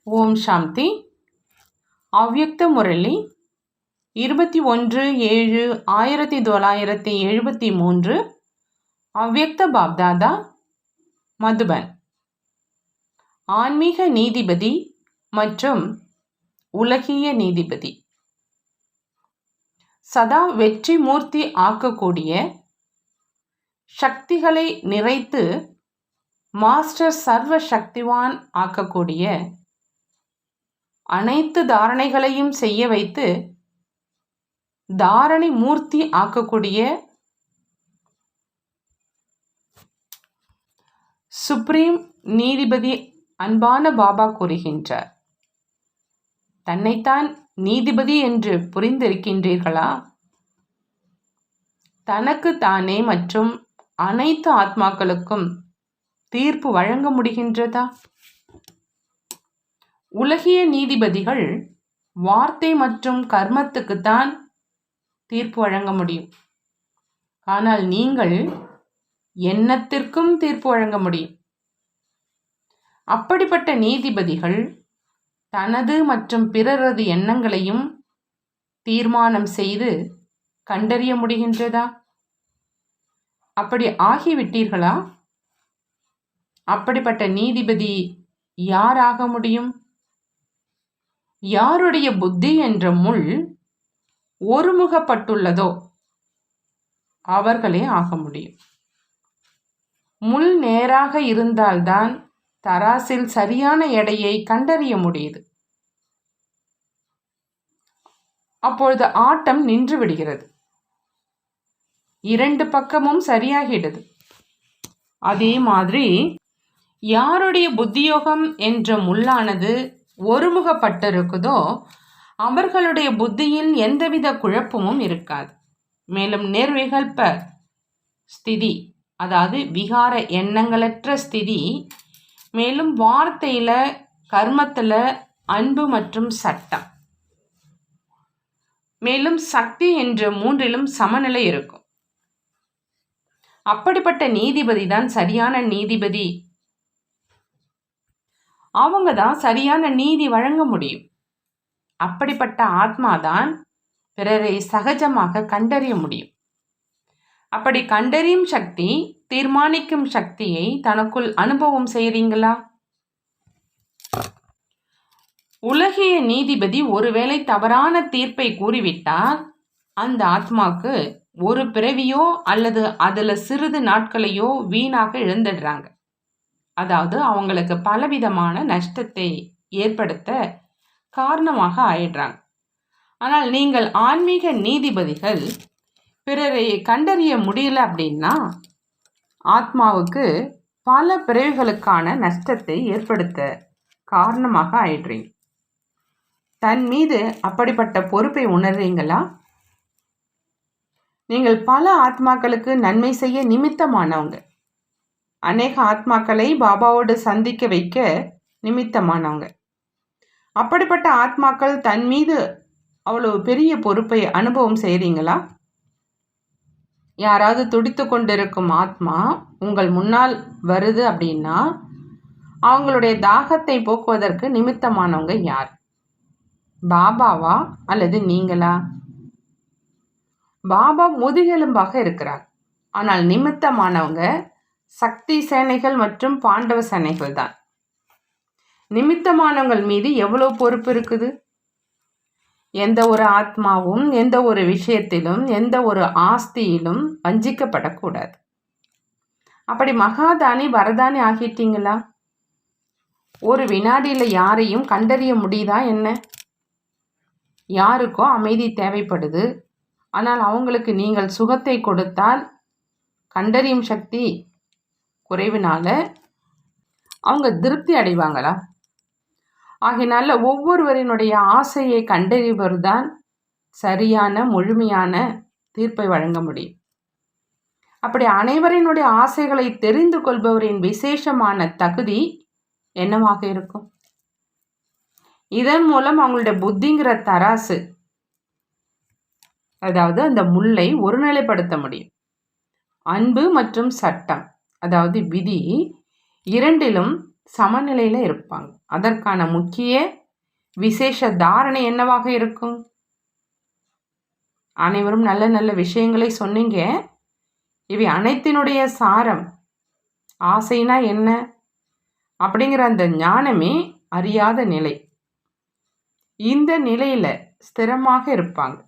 ஓம் சாந்தி. அவ்யக்த முரளி 21/7/1973. அவ்யக்த பாப்தாதா, மதுபன். ஆன்மீக நீதிபதி மற்றும் உலகிய நீதிபதி. சதா வெற்றி மூர்த்தி ஆக்கக்கூடிய சக்திகளை நிறைத்து மாஸ்டர் சர்வ சக்திவான் ஆக்கக்கூடிய அனைத்து தாரணைகளையும் செய்ய வைத்து தாரணை மூர்த்தி ஆக்கக்கூடிய சுப்ரீம் நீதிபதி அன்பான பாபா கூறுகின்றார், தன்னைத்தான் நீதிபதி என்று புரிந்திருக்கின்றீர்களா? தனக்கு தானே மற்றும் அனைத்து ஆத்மாக்களுக்கும் தீர்ப்பு வழங்க முடிகின்றதா? உலகிய நீதிபதிகள் வார்த்தை மற்றும் கர்மத்துக்குத்தான் தீர்ப்பு வழங்க முடியும். ஆனால் நீங்கள் எண்ணத்திற்கும் தீர்ப்பு வழங்க முடியும். அப்படிப்பட்ட நீதிபதிகள் தனது மற்றும் பிறரது எண்ணங்களையும் தீர்மானம் செய்து கண்டறிய முடிகின்றதா? அப்படி ஆகிவிட்டீர்களா? அப்படிப்பட்ட நீதிபதி யாராக முடியும்? யாருடைய புத்தி என்ற முள் ஒருமுகப்பட்டுள்ளதோ அவர்களே ஆக முடியும். முள் நேராக இருந்தால்தான் தராசில் சரியான எடையை கண்டறிய முடியுது. அப்பொழுது ஆட்டம் நின்று விடுகிறது, இரண்டு பக்கமும் சரியாகிடுது. அதே மாதிரி யாருடைய புத்தியோகம் என்ற முள்ளானது ஒருமுகப்பட்டிருக்குதோ அவர்களுடைய புத்தியில் எந்தவித குழப்பமும் இருக்காது. மேலும் நிர்விகல்ப ஸ்திதி, அதாவது விகார எண்ணங்களற்ற ஸ்திதி, மேலும் வார்த்தையில கர்மத்தில் அன்பு மற்றும் சட்டம், மேலும் சக்தி என்ற மூன்றிலும் சமநிலை இருக்கும். அப்படிப்பட்ட நீதிபதி தான் சரியான நீதிபதி. அவங்க தான் சரியான நீதி வழங்க முடியும். அப்படிப்பட்ட ஆத்மாதான் பிறரை சகஜமாக கண்டறிய முடியும். அப்படி கண்டறியும் சக்தி, தீர்மானிக்கும் சக்தியை தனக்குள் அனுபவம் செய்றீங்களா? உலகிய நீதிபதி ஒருவேளை தவறான தீர்ப்பை கூறிவிட்டால் அந்த ஆத்மாக்கு ஒரு பிறவியோ அல்லது அதுல சிறிது நாட்களையோ வீணாக இழந்துடுறாங்க. அதாவது அவங்களுக்கு பலவிதமான நஷ்டத்தை ஏற்படுத்த காரணமாக ஆயிடுறாங்க. ஆனால் நீங்கள் ஆன்மீக நீதிபதிகள் பிறரை கண்டறிய முடியல அப்படின்னா ஆத்மாவுக்கு பல பிறவிகளுக்கான நஷ்டத்தை ஏற்படுத்த காரணமாக ஆயிடுறீங்க. தன் மீது அப்படிப்பட்ட பொறுப்பை உணர்றீங்களா? நீங்கள் பல ஆத்மாக்களுக்கு நன்மை செய்ய நிமித்தமானவங்க. அநேக ஆத்மாக்களை பாபாவோடு சந்திக்க வைக்க நிமித்தமானவங்க. அப்படிப்பட்ட ஆத்மாக்கள் தன் மீது அவ்வளவு பெரிய பொறுப்பை அனுபவம் செய்கிறீங்களா? யாராவது துடித்து கொண்டிருக்கும் ஆத்மா உங்கள் முன்னால் வருது அப்படின்னா அவங்களுடைய தாகத்தை போக்குவதற்கு நிமித்தமானவங்க யார்? பாபாவா அல்லது நீங்களா? பாபா முதுகெலும்பாக இருக்கிறார். ஆனால் நிமித்தமானவங்க சக்தி சேனைகள் மற்றும் பாண்டவ சேனைகள் தான். நிமித்தமானவங்கள் மீது எவ்வளவு பொறுப்பு இருக்குது? எந்த ஒரு ஆத்மாவும் எந்த ஒரு விஷயத்திலும் எந்த ஒரு ஆஸ்தியிலும் வஞ்சிக்கப்படக்கூடாது. அப்படி மகாதானி வரதானி ஆகிட்டீங்களா? ஒரு வினாடியில் யாரையும் கண்டறிய முடியுதா என்ன? யாருக்கோ அமைதி தேவைப்படுது, ஆனால் அவங்களுக்கு நீங்கள் சுகத்தை கொடுத்தால் கண்டறியும் சக்தி குறைவினால அவங்க திருப்தி அடைவாங்களா? ஆகையினால ஒவ்வொருவரினுடைய ஆசையை கண்டறிவர்தான் சரியான முழுமையான தீர்ப்பை வழங்க முடியும். அப்படி அனைவரினுடைய ஆசைகளை தெரிந்து கொள்பவரின் விசேஷமான தகுதி என்னவாக இருக்கும்? இதன் மூலம் அவங்களுடைய புத்திங்கிற தராசு, அதாவது அந்த முல்லை ஒருநிலைப்படுத்த முடியும். அன்பு மற்றும் சட்டம், அதாவது விதி, இரண்டிலும் சமநிலையில் இருப்பாங்க. அதற்கான முக்கிய விசேஷ தாரணை என்னவாக இருக்கும்? அனைவரும் நல்ல நல்ல விஷயங்களை சொன்னீங்க. இவை அனைத்தினுடைய சாரம் ஆசைனா என்ன அப்படிங்கிற அந்த ஞானமே அறியாத நிலை. இந்த நிலையில ஸ்திரமாக இருப்பாங்க.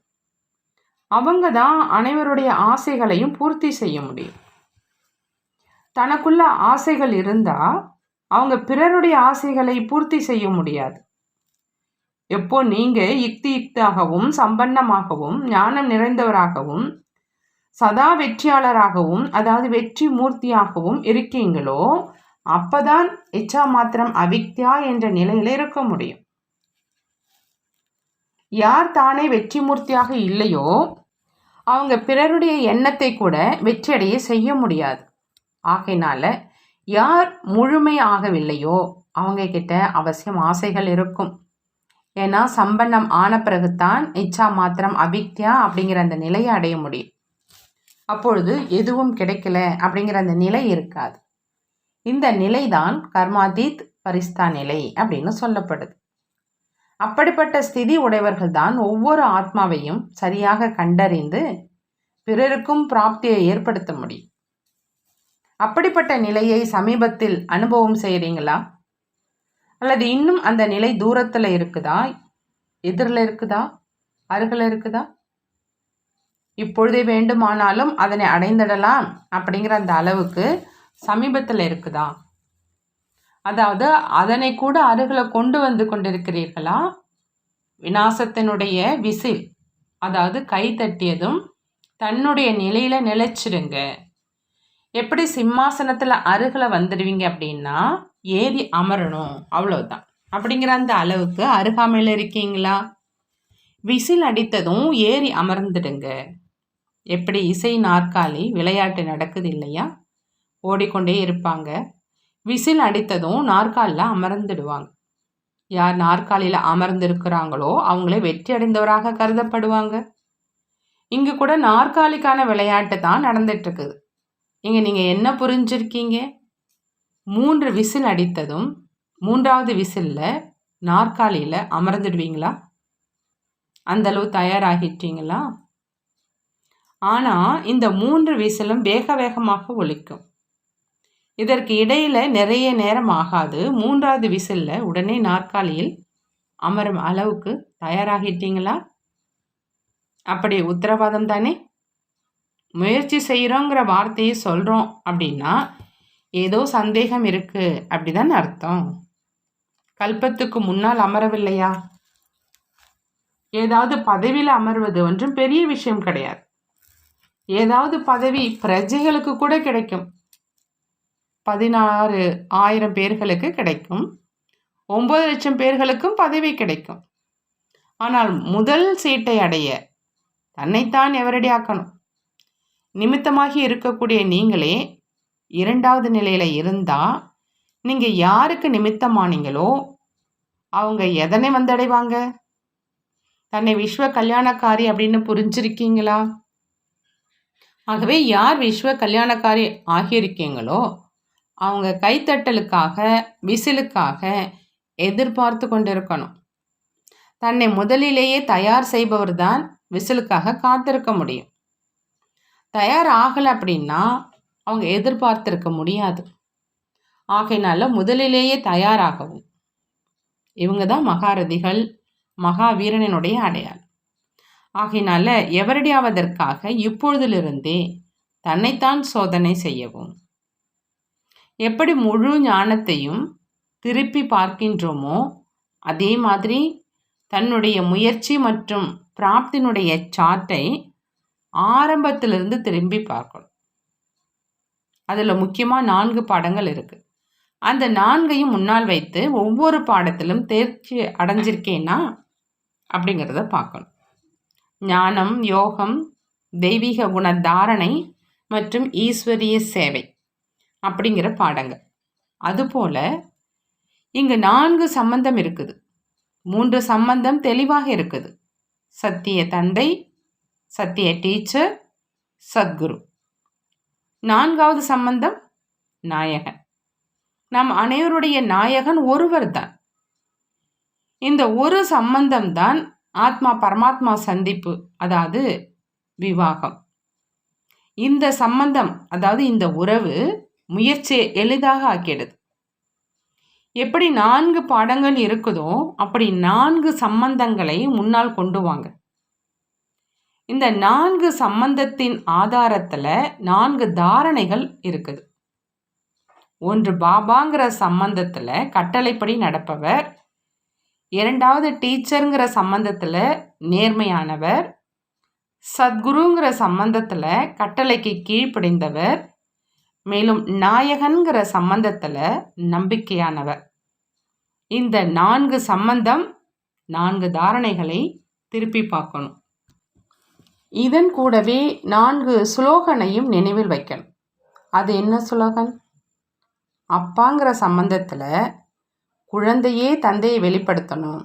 அவங்க தான் அனைவருடைய ஆசைகளையும் பூர்த்தி செய்ய முடியும். தனக்குள்ள ஆசைகள் இருந்தா அவங்க பிறருடைய ஆசைகளை பூர்த்தி செய்ய முடியாது. எப்போ நீங்க யுக்தியுக்தாகவும் சம்பன்னமாகவும் ஞானம் நிறைந்தவராகவும் சதா வெற்றியாளராகவும் அதாவது வெற்றி மூர்த்தியாகவும் இருக்கீங்களோ அப்பதான் இச்சா மாத்திரம் அவிக்தியா என்ற நிலையில இருக்க முடியும். யார் தானே வெற்றி மூர்த்தியாக இல்லையோ அவங்க பிறருடைய எண்ணத்தை கூட வெற்றியடைய செய்ய முடியாது. ஆகையினால யார் முழுமை ஆகவில்லையோ அவங்க கிட்ட அவசியம் ஆசைகள் இருக்கும். ஏன்னா சம்பன்னம் ஆன பிறகுதான் இச்சா மாத்திரம் அவிக்தியா அப்படிங்கிற அந்த நிலையை அடைய முடியும். அப்பொழுது எதுவும் கிடைக்கல அப்படிங்கிற அந்த நிலை இருக்காது. இந்த நிலைதான் கர்மாதீத் பரிஸ்தா நிலை அப்படின்னு சொல்லப்படுது. அப்படிப்பட்ட ஸ்திதி உடையவர்கள் தான் ஒவ்வொரு ஆத்மாவையும் சரியாக கண்டறிந்து பிறருக்கும் பிராப்தியை ஏற்படுத்த முடியும். அப்படிப்பட்ட நிலையை சமீபத்தில் அனுபவம் செய்கிறீங்களா? அல்லது இன்னும் அந்த நிலை தூரத்தில் இருக்குதா, எதிரில் இருக்குதா, அருகில் இருக்குதா? இப்பொழுதே வேண்டுமானாலும் அதனை அடைந்திடலாம் அப்படிங்கிற அந்த அளவுக்கு சமீபத்தில் இருக்குதா? அதாவது அதனை கூட அருகில் கொண்டு வந்து கொண்டிருக்கிறீர்களா? விநாசத்தினுடைய விசில், அதாவது கை தட்டியதும் தன்னுடைய நிலையில நிலைச்சிடுங்க. எப்படி சிம்மாசனத்தில் அருகில் வந்துடுவீங்க அப்படின்னா ஏறி அமரணும், அவ்வளவுதான். அப்படிங்கிற அந்த அளவுக்கு அருகாமையில் இருக்கீங்களா? விசில் அடித்ததும் ஏறி அமர்ந்துடுங்க. எப்படி இசை நாற்காலி விளையாட்டு நடக்குது இல்லையா? ஓடிக்கொண்டே இருப்பாங்க. விசில் அடித்ததும் நாற்காலில் அமர்ந்துடுவாங்க. யார் நாற்காலியில் அமர்ந்திருக்கிறாங்களோ அவங்களே வெற்றி அடைந்தவராக கருதப்படுவாங்க. இங்கு கூட நாற்காலிக்கான விளையாட்டு தான் நடந்துட்டு இருக்குது. இங்கே நீங்கள் என்ன புரிஞ்சிருக்கீங்க? 3 விசில் அடித்ததும் 3வது விசிலில் நாற்காலியில் அமர்ந்துடுவீங்களா? அந்தளவு தயாராகிட்டீங்களா? ஆனால் இந்த 3 விசிலும் வேக வேகமாக ஒலிக்கும். இதற்கு இடையில நிறைய நேரம் ஆகாது. 3வது விசிலில் உடனே நாற்காலியில் அமரும் அளவுக்கு தயாராகிட்டீங்களா? அப்படி உத்தரவாதம் தானே. முயற்சி செய்கிறோங்கிற வார்த்தையை சொல்கிறோம் அப்படின்னா ஏதோ சந்தேகம் இருக்கு அப்படிதான் அர்த்தம். கல்பத்துக்கு முன்னால் அமரவில்லையா? ஏதாவது பதவியில் அமர்வது ஒன்றும் பெரிய விஷயம் கிடையாது. ஏதாவது பதவி பிரஜைகளுக்கு கூட கிடைக்கும். 16,000 பேர்களுக்கு கிடைக்கும். 9 லட்சம் பேர்களுக்கும் பதவி கிடைக்கும். ஆனால் முதல் சீட்டை அடைய தன்னைத்தான் எவரடி ஆக்கணும். நிமித்தமாகி இருக்கக்கூடிய நீங்களே 2வது நிலையில் இருந்தால் நீங்கள் யாருக்கு நிமித்தமானீங்களோ அவங்க எதனை வந்தடைவாங்க? தன்னை விஸ்வ கல்யாணக்காரி அப்படின்னு புரிஞ்சிருக்கீங்களா? ஆகவே யார் விஸ்வ கல்யாணக்காரி ஆகியிருக்கீங்களோ அவங்க கைத்தட்டலுக்காக விசிலுக்காக எதிர்பார்த்து கொண்டிருக்கணும். தன்னை முதலிலேயே தயார் செய்பவர் தான் விசிலுக்காக காத்திருக்க முடியும். தயார் ஆகலை அப்படின்னா அவங்க எதிர்பார்த்திருக்க முடியாது. ஆகையினால முதலிலேயே தயாராகவும். இவங்க தான் மகாரதிகள், மகாவீரனினுடைய அடையாளம். ஆகையினால எவரடியாவதற்காக இப்பொழுதிலிருந்தே தன்னைத்தான் சோதனை செய்யவும். எப்படி முழு ஞானத்தையும் திருப்பி பார்க்கின்றோமோ அதே மாதிரி தன்னுடைய முயற்சி மற்றும் பிராப்தினுடைய சார்ட்டை ஆரம்பத்திலிருந்து திரும்பி பார்க்கணும். அதில் முக்கியமாக 4 பாடங்கள் இருக்குது. அந்த 4ஐயும் முன்னால் வைத்து ஒவ்வொரு பாடத்திலும் தேர்ச்சி அடைஞ்சிருக்கேன்னா அப்படிங்கிறத பார்க்கணும். ஞானம், யோகம், தெய்வீக குண தாரணை மற்றும் ஈஸ்வரிய சேவை அப்படிங்கிற பாடங்கள். அதுபோல் இங்கு 4 சம்பந்தம் இருக்குது. 3 சம்பந்தம் தெளிவாக இருக்குது. சத்திய தந்தை, சத்திய டீச்சர், சத்குரு. 4வது சம்பந்தம் நாயகன். நம் அனைவருடைய நாயகன் ஒருவர் தான். இந்த ஒரு சம்பந்தம்தான் ஆத்மா பரமாத்மா சந்திப்பு, அதாவது விவாகம். இந்த சம்பந்தம், அதாவது இந்த உறவு முயற்சியை எளிதாக ஆக்கிடுது. எப்படி 4 பாடங்கள் இருக்குதோ அப்படி 4 சம்பந்தங்களை முன்னால் கொண்டு வாங்க. இந்த 4 சம்பந்தத்தின் ஆதாரத்தில் 4 தாரணைகள் இருக்குது. ஒன்று பாபாங்கிற சம்பந்தத்தில் கட்டளைப்படி நடப்பவர், இரண்டாவது டீச்சருங்கிற சம்பந்தத்தில் நேர்மையானவர், சத்குருங்கிற சம்பந்தத்தில் கட்டளைக்கு கீழ்ப்படிந்தவர், மேலும் நாயகன்கிற சம்பந்தத்தில் நம்பிக்கையானவர். இந்த 4 சம்பந்தம் 4 தாரணைகளை திருப்பி பார்க்கணும். இதன் கூடவே 4 ஸ்லோகனையும் நினைவில் வைக்கணும். அது என்ன ஸ்லோகன்? அப்பாங்கிற சம்பந்தத்தில் குழந்தையே தந்தையை வெளிப்படுத்தணும்,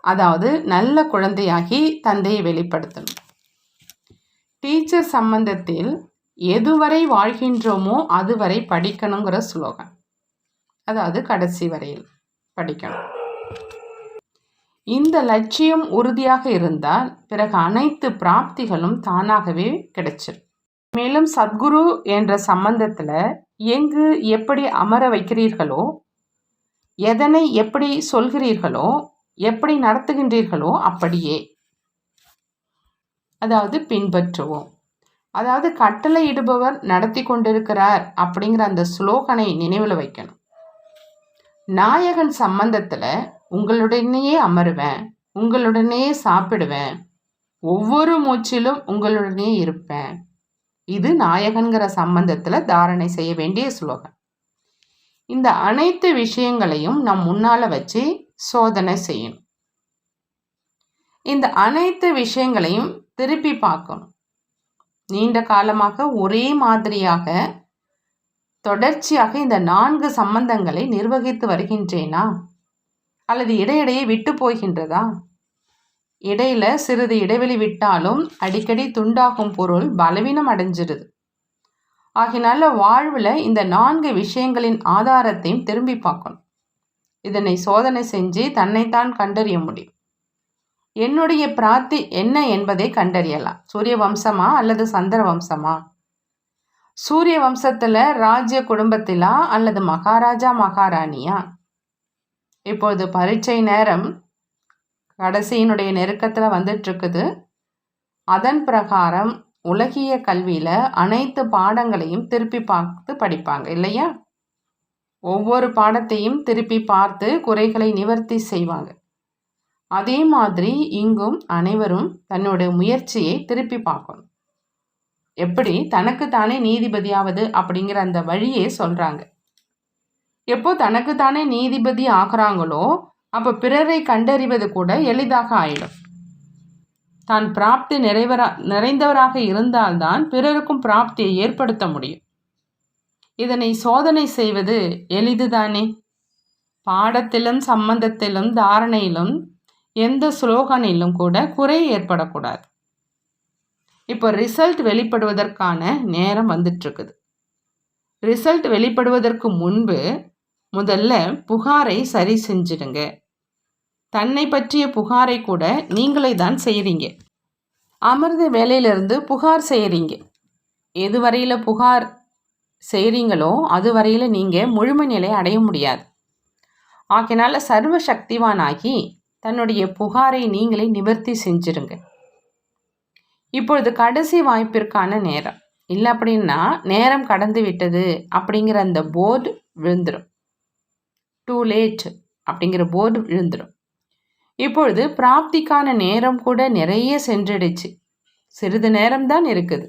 அதாவது நல்ல குழந்தையாகி தந்தையை வெளிப்படுத்தணும். டீச்சர் சம்பந்தத்தில் எதுவரை வாழ்கின்றோமோ அதுவரை படிக்கணுங்கிற ஸ்லோகன், அதாவது கடைசி வரையில் படிக்கணும். இந்த லட்சியம் உறுதியாக இருந்தால் பிறகு அனைத்து பிராப்திகளும் தானாகவே கிடைச்சிடும். மேலும் சத்குரு என்ற சம்பந்தத்தில் எங்கு எப்படி அமர வைக்கிறீர்களோ, எதனை எப்படி சொல்கிறீர்களோ, எப்படி நடத்துகின்றீர்களோ அப்படியே, அதாவது பின்பற்றுவோம். அதாவது கட்டளையிடுபவர் நடத்தி கொண்டிருக்கிறார் அப்படிங்கிற அந்த ஸ்லோகனை நினைவில் வைக்கணும். நாயகன் சம்பந்தத்தில் உங்களுடனேயே அமருவேன், உங்களுடனே சாப்பிடுவேன், ஒவ்வொரு மூச்சிலும் உங்களுடனே இருப்பேன். இது நாயகன்கிற சம்பந்தத்தில் தாரணை செய்ய வேண்டிய ஸ்லோகம். இந்த அனைத்து விஷயங்களையும் நம் முன்னால் வச்சு சோதனை செய்யணும். இந்த அனைத்து விஷயங்களையும் திருப்பி பார்க்கணும். நீண்ட காலமாக ஒரே மாதிரியாக தொடர்ச்சியாக இந்த 4 சம்பந்தங்களை நிர்வகித்து வருகின்றேனா, அல்லது இடையிடையே விட்டு போகின்றதா? இடையில சிறிது இடைவெளி விட்டாலும் அடிக்கடி துண்டாகும் பொருள் பலவீனம் அடைஞ்சிருது. ஆகினால வாழ்வில் இந்த 4 விஷயங்களின் ஆதாரத்தையும் திரும்பி பார்க்கணும். இதனை சோதனை செஞ்சு தன்னைத்தான் கண்டறிய முடியும். என்னுடைய பிரார்த்தி என்ன என்பதை கண்டறியலாம். சூரிய வம்சமா அல்லது சந்திர வம்சமா? சூரிய வம்சத்தில் ராஜ்ய குடும்பத்திலா அல்லது மகாராஜா மகாராணியா? இப்போது பரீட்சை நேரம் கடைசியினுடைய நெருக்கத்தில் வந்துட்டு இருக்குது. அதன் பிரகாரம் உலகிய கல்வியில் அனைத்து பாடங்களையும் திருப்பி பார்த்து படிப்பாங்க இல்லையா? ஒவ்வொரு பாடத்தையும் திருப்பி பார்த்து குறைகளை நிவர்த்தி செய்வாங்க. அதே மாதிரி இங்கும் அனைவரும் தன்னுடைய முயற்சியை திருப்பி பார்க்கணும். எப்படி தனக்குத்தானே நீதிபதியாவது அப்படிங்கிற அந்த வழியே சொல்கிறாங்க. எப்போ தனக்குத்தானே நீதிபதி ஆகிறாங்களோ அப்போ பிறரை கண்டறிவது கூட எளிதாக ஆயிடும். தான் பிராப்தி நிறைந்தவராக இருந்தால்தான் பிறருக்கும் பிராப்தியை ஏற்படுத்த முடியும். இதனை சோதனை செய்வது எளிதுதானே. பாடத்திலும் சம்பந்தத்திலும் தாரணையிலும் எந்த ஸ்லோகனிலும் கூட குறை ஏற்படக்கூடாது. இப்போ ரிசல்ட் வெளிப்படுவதற்கான நேரம் வந்துட்டு இருக்குது. ரிசல்ட் வெளிப்படுவதற்கு முன்பு முதல்ல புகாரை சரி செஞ்சிடுங்க. தன்னை பற்றிய புகாரை கூட நீங்களே தான் செய்கிறீங்க. அமிர்த வேலையிலிருந்து புகார் செய்கிறீங்க. எது வரையில் புகார் செய்கிறீங்களோ அது வரையில் நீங்கள் முழுமை நிலை அடைய முடியாது. ஆகினால சர்வ சக்திவானாகி தன்னுடைய புகாரை நீங்களே நிவர்த்தி செஞ்சிருங்க. இப்பொழுது கடைசி வாய்ப்பிற்கான நேரம். இல்லை அப்படின்னா நேரம் கடந்து விட்டது அப்படிங்கிற அந்த போர்டு விழுந்துடும். டூ லேட் அப்படிங்கிற போர்டு விழுந்துடும். இப்பொழுது பிராப்திக்கான நேரம் கூட நிறைய சென்றுடுச்சு. சிறிது நேரம்தான் இருக்குது.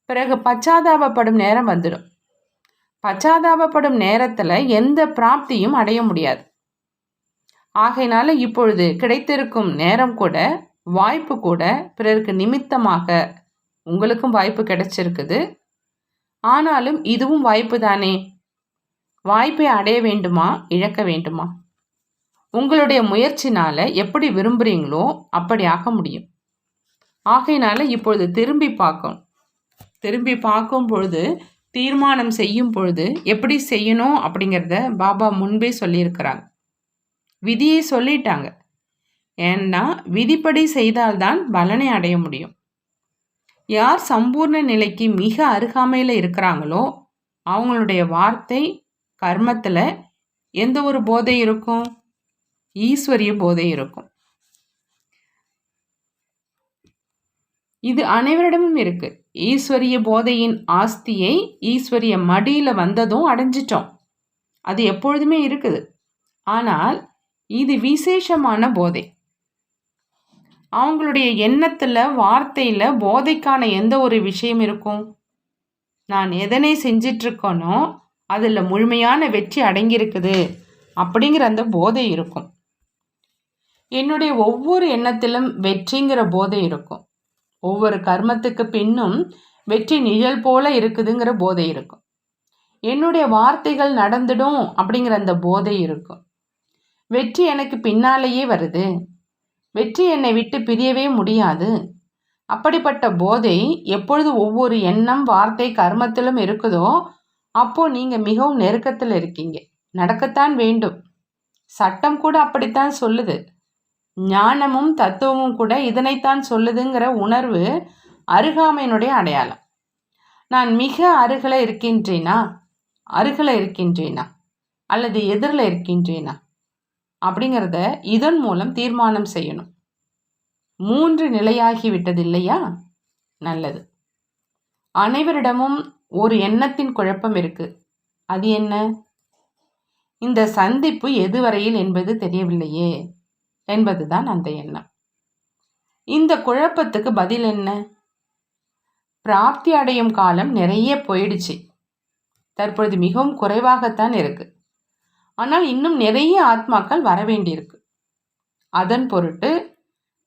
பிறகு பச்சாதாபப்படும் நேரம் வந்துடும். பச்சாதாபப்படும் நேரத்தில் எந்த பிராப்தியும் அடைய முடியாது. ஆகையினால இப்பொழுது கிடைத்திருக்கும் நேரம் கூட, வாய்ப்பு கூட பிறருக்கு நிமித்தமாக உங்களுக்கும் வாய்ப்பு கிடைச்சிருக்குது. ஆனாலும் இதுவும் வாய்ப்பு தானே. வாய்ப்பை அடைய வேண்டுமா, இழக்க வேண்டுமா? உங்களுடைய முயற்சினால் எப்படி விரும்புகிறீங்களோ அப்படி ஆக முடியும். ஆகையினால இப்பொழுது திரும்பி பார்க்கணும். திரும்பி பார்க்கும் பொழுது தீர்மானம் செய்யும் பொழுது எப்படி செய்யணும் அப்படிங்கிறத பாபா முன்பே சொல்லியிருக்கிறாங்க. விதியை சொல்லிட்டாங்க. ஏன்னா விதிப்படி செய்தால்தான் பலனை அடைய முடியும். யார் சம்பூர்ண நிலைக்கு மிக அருகாமையில் இருக்கிறாங்களோ அவங்களுடைய வார்த்தை கர்மத்தில் எந்த ஒரு போதை இருக்கும்? ஈஸ்வரிய போதை இருக்கும். இது அனைவரிடமும் இருக்கு. ஈஸ்வரிய போதையின் ஆஸ்தியை ஈஸ்வரிய மடியில் வந்ததும் அடைஞ்சிட்டோம். அது எப்பொழுதுமே இருக்குது. ஆனால் இது விசேஷமான போதை. அவங்களுடைய எண்ணத்தில் வார்த்தையில் போதைக்கான எந்த ஒரு விஷயம் இருக்கும்? நான் எதனை செஞ்சிட்ருக்கேனோ அதில் முழுமையான வெற்றி அடங்கியிருக்குது அப்படிங்கிற அந்த போதை இருக்கும். என்னுடைய ஒவ்வொரு எண்ணத்திலும் வெற்றிங்கிற போதை இருக்கும். ஒவ்வொரு கர்மத்துக்கு பின்னும் வெற்றி நிழல் போல இருக்குதுங்கிற போதை இருக்கும். என்னுடைய வார்த்தைகள் நடந்துடும் அப்படிங்கிற அந்த போதை இருக்கும். வெற்றி எனக்கு பின்னாலேயே வருது, வெற்றி என்னை விட்டு பிரியவே முடியாது. அப்படிப்பட்ட போதை எப்பொழுது ஒவ்வொரு எண்ணம் வார்த்தை கர்மத்திலும் இருக்குதோ அப்போ நீங்கள் மிகவும் நெருக்கத்தில் இருக்கீங்க. நடக்கத்தான் வேண்டும். சட்டம் கூட அப்படித்தான் சொல்லுது. ஞானமும் தத்துவமும் கூட இதனைத்தான் சொல்லுதுங்கிற உணர்வு அருகாமையினுடைய அடையாளம். நான் மிக அருகில் இருக்கின்றேனா அல்லது எதிரில் இருக்கின்றேனா அப்படிங்கிறத இதன் மூலம் தீர்மானம் செய்யணும். 3 நிலையாகிவிட்டது இல்லையா? நல்லது. அனைவரிடமும் ஒரு எண்ணத்தின் குழப்பம் இருக்கு. அது என்ன? இந்த சந்திப்பு எதுவரையில் என்பது தெரியவில்லையே என்பதுதான் அந்த எண்ணம். இந்த குழப்பத்துக்கு பதில் என்ன? பிராப்தி அடையும் காலம் நிறைய போயிடுச்சு. தற்பொழுது மிகவும் குறைவாகத்தான் இருக்கு. ஆனால் இன்னும் நிறைய ஆத்மாக்கள் வர வேண்டியிருக்கு. அதன் பொருட்டு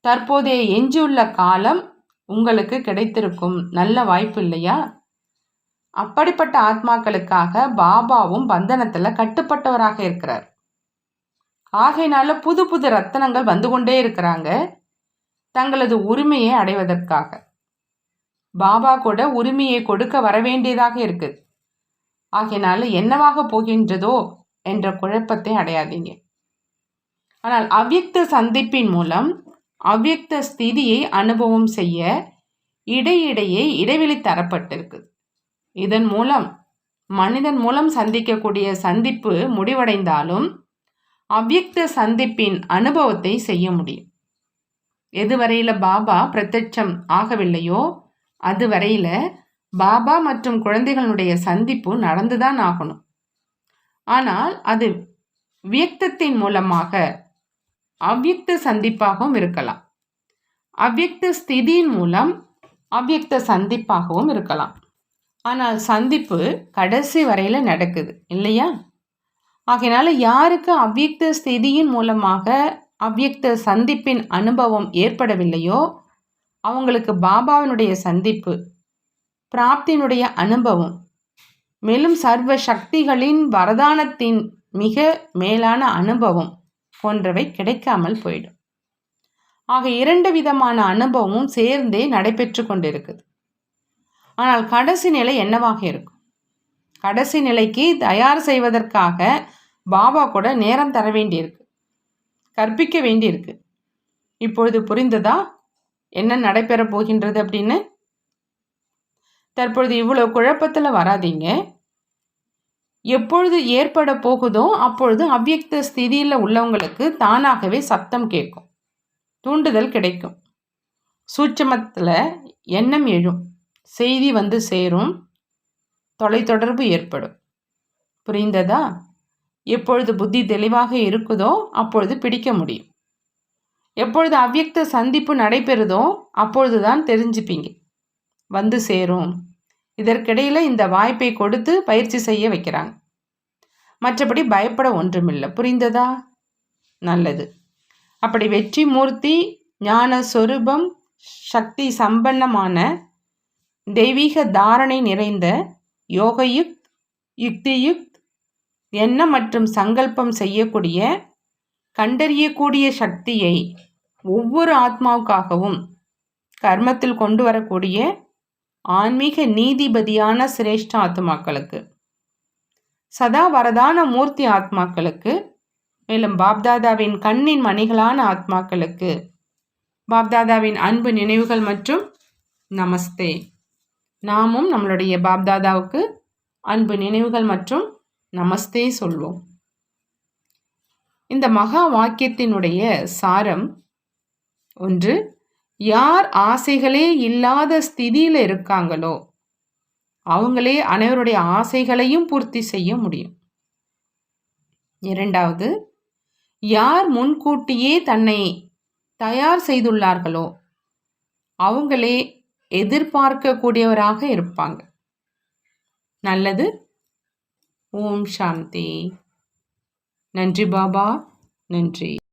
தற்போதைய எஞ்சியுள்ள காலம் உங்களுக்கு கிடைத்திருக்கும் நல்ல வாய்ப்பு இல்லையா? அப்படிப்பட்ட ஆத்மாக்களுக்காக பாபாவும் பந்தனத்தில் கட்டுப்பட்டவராக இருக்கிறார். ஆகையினால புது புது ரத்தனங்கள் வந்து கொண்டே இருக்கிறாங்க தங்களது உரிமையை அடைவதற்காக. பாபா கூட உரிமையை கொடுக்க வர வேண்டியதாக இருக்குது. ஆகையினால என்னவாக போகின்றதோ என்ற குழப்பத்தை அடையாதீங்க. ஆனால் அவ்யக்த சந்திப்பின் மூலம் அவ்யக்த ஸ்திதியை அனுபவம் செய்ய இடையிடையே இடைவெளி தரப்பட்டிருக்கு. இதன் மூலம் மனிதன் மூலம் சந்திக்கக்கூடிய சந்திப்பு முடிவடைந்தாலும் அவ்யக்த சந்திப்பின் அனுபவத்தை செய்ய முடியும். எதுவரையில் பாபா பிரத்யட்சம் ஆகவில்லையோ அதுவரையில் பாபா மற்றும் குழந்தைகளுடைய சந்திப்பு நடந்துதான் ஆகணும். ஆனால் அது வியக்தத்தின் மூலமாக அவ்யக்த சந்திப்பாகவும் இருக்கலாம். அவ்யக்த ஸ்திதியின் மூலம் அவ்யக்த சந்திப்பாகவும் இருக்கலாம். ஆனால் சந்திப்பு கடைசி வரையில் நடக்குது இல்லையா? ஆகையினால யாருக்கு அவ்யக்த ஸ்திதியின் மூலமாக அவ்யக்த சந்திப்பின் அனுபவம் ஏற்படவில்லையோ அவங்களுக்கு பாபாவினுடைய சந்திப்பு, பிராப்தியினுடைய அனுபவம், மேலும் சர்வ சக்திகளின் வரதானத்தின் மிக மேலான அனுபவம் போன்றவை கிடைக்காமல் போயிடும். ஆக 2 விதமான அனுபவமும் சேர்ந்தே நடைபெற்று கொண்டிருக்குது. ஆனால் கடைசி நிலை என்னவாக இருக்கும்? கடைசி நிலைக்கு தயார் செய்வதற்காக பாபா கூட நேரம் தர வேண்டியிருக்கு, கற்பிக்க வேண்டியிருக்கு. இப்பொழுது புரிந்ததா என்ன நடைபெற போகின்றது அப்படின்னு? தற்பொழுது இவ்வளோ குழப்பத்தில் வராதீங்க. எப்பொழுது ஏற்பட போகுதோ அப்பொழுது அவ்யக்த ஸ்திதியில் உள்ளவங்களுக்கு தானாகவே சத்தம் கேட்கும், தூண்டுதல் கிடைக்கும், சூட்சமத்தில் எண்ணம் எழும், செய்தி வந்து சேரும், தொலைத்தொடர்பு ஏற்படும். புரிந்ததா? எப்பொழுது புத்தி தெளிவாக இருக்குதோ அப்பொழுது பிடிக்க முடியும். எப்பொழுது அவ்யக்த சந்திப்பு நடைபெறுதோ அப்பொழுதுதான் தெரிஞ்சுப்பீங்க, வந்து சேரும். இதற்கிடையில் இந்த வாய்ப்பை கொடுத்து பயிற்சி செய்ய வைக்கிறாங்க. மற்றபடி பயப்பட ஒன்றுமில்லை. புரிந்ததா? நல்லது. அப்படி வெற்றி மூர்த்தி, ஞான சொரூபம், சக்தி சம்பன்னமான தெய்வீக தாரணை நிறைந்த யோகயுக்த், யுக்தியுக்த், எண்ணம் மற்றும் சங்கல்பம் செய்யக்கூடிய கண்டறியக்கூடிய சக்தியை ஒவ்வொரு ஆத்மாவுக்காகவும் கர்மத்தில் கொண்டு வரக்கூடிய ஆன்மீக நீதிபதியான சிரேஷ்ட ஆத்மாக்களுக்கு, சதா வரதான மூர்த்தி ஆத்மாக்களுக்கு, மேலும் பாப்தாதாவின் கண்ணின் மணிகளான ஆத்மாக்களுக்கு பாப்தாதாவின் அன்பு நினைவுகள் மற்றும் நமஸ்தே. நாமும் நம்மளுடைய பாப்தாதாவுக்கு அன்பு நினைவுகள் மற்றும் நமஸ்தே சொல்வோம். இந்த மகா வாக்கியத்தினுடைய சாரம்: 1. யார் ஆசைகளே இல்லாத ஸ்திதியில் இருக்காங்களோ அவங்களே அனைவருடைய ஆசைகளையும் பூர்த்தி செய்ய முடியும். 2. யார் முன்கூட்டியே தன்னை தயார் செய்துள்ளார்களோ அவங்களே எதிர்பார்க்கக்கூடியவராக இருப்பாங்க. நல்லது. ஓம் சாந்தி. நன்றி பாபா. நன்றி.